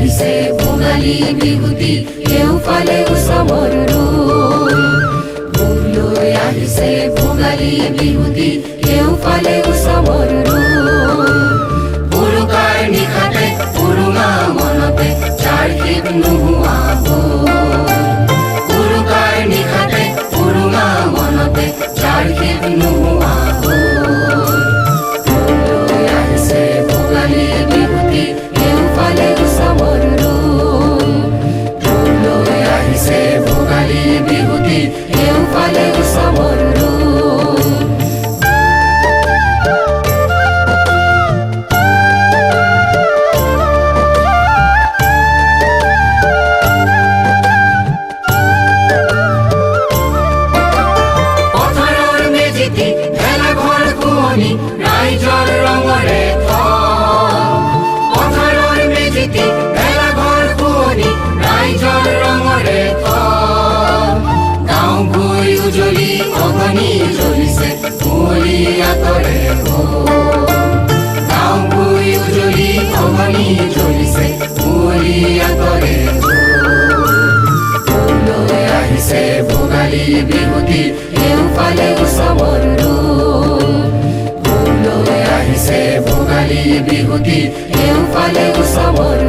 আহিছে ভোগালী বিহুতি এওঁফালে উৎসৱৰ ৰূপ লৈ আহিছে ভোগালী বিহুতি এওঁফালে উৎসৱৰ ৰূপ উৰুকাৰ নিশাতে উৰুঙা মনতে যাৰ শীত নোহোৱা উৰুকাৰ নিশাতে উৰুঙা মনতে যাৰ শীত নোহোৱা লৈ আহিছে ভোগালী বিহুতি এওঁফালে উৎসৱৰ ৰূপ লৈ আহিছে ভোগালী বিহুতি এওঁফালে উৎসৱৰ ৰাইজৰ ৰঙৰে পথাৰৰ মেজিতি ভেলাঘৰ শুৱনি ৰাইজৰ ৰঙৰে গাঁও ভুঁই উজলি অগ্নি জ্বলিছে কুঁৱলী আঁতৰে গাঁও ভুঁই উজলি অগ্নি জ্বলিছে কুঁৱলী আঁতৰে লৈ আহিছে ভোগালী বিহুতি এওঁফালে উৎসৱৰ লৈ আহিছে ভোগালী বিহুতি এওঁফালে উৎসৱৰ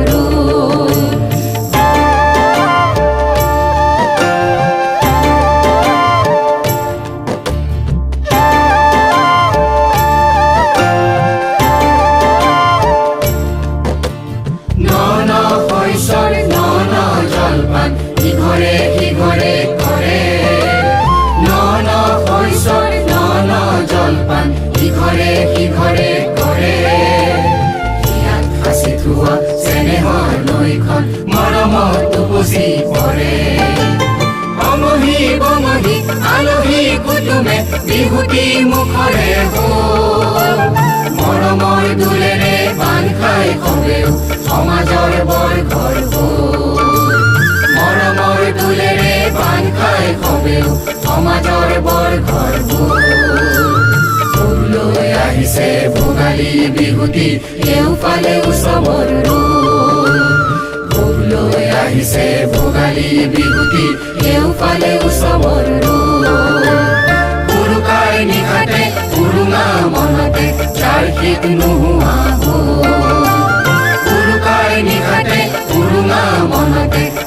ন শস্যৰ ন জলপান ইঘৰে সিঘৰে কৰে ন শস্যৰ ন জলপান ইঘৰে সিঘৰে কৰে হিয়াত সাঁচি থোৱা চেনেহৰ নৈখন মৰমত উপচি পৰে অমহি বমহি আলহী কুটুমে বিহুতি মুখৰে হ'ল মৰমৰ দোলেৰে বান্ধ খাই সবেও সমাজৰ বৰ ঘৰ মৰমৰ দোলেৰে বান্ধ খাই সবেও সমাজৰ বৰ ঘৰ লৈ আহিছে ভোগালী বিহুতি এওঁফালে উৎসৱৰ ৰূপ লৈ আহিছে ভোগালী বিহুতি এওঁফালে উৎসৱৰ ৰূপ উৰুকাৰ নিশাতে উৰুঙা মনতে যাৰ শীত নোহোৱা উৰুকাৰ নিশাতে উৰুঙা মনতে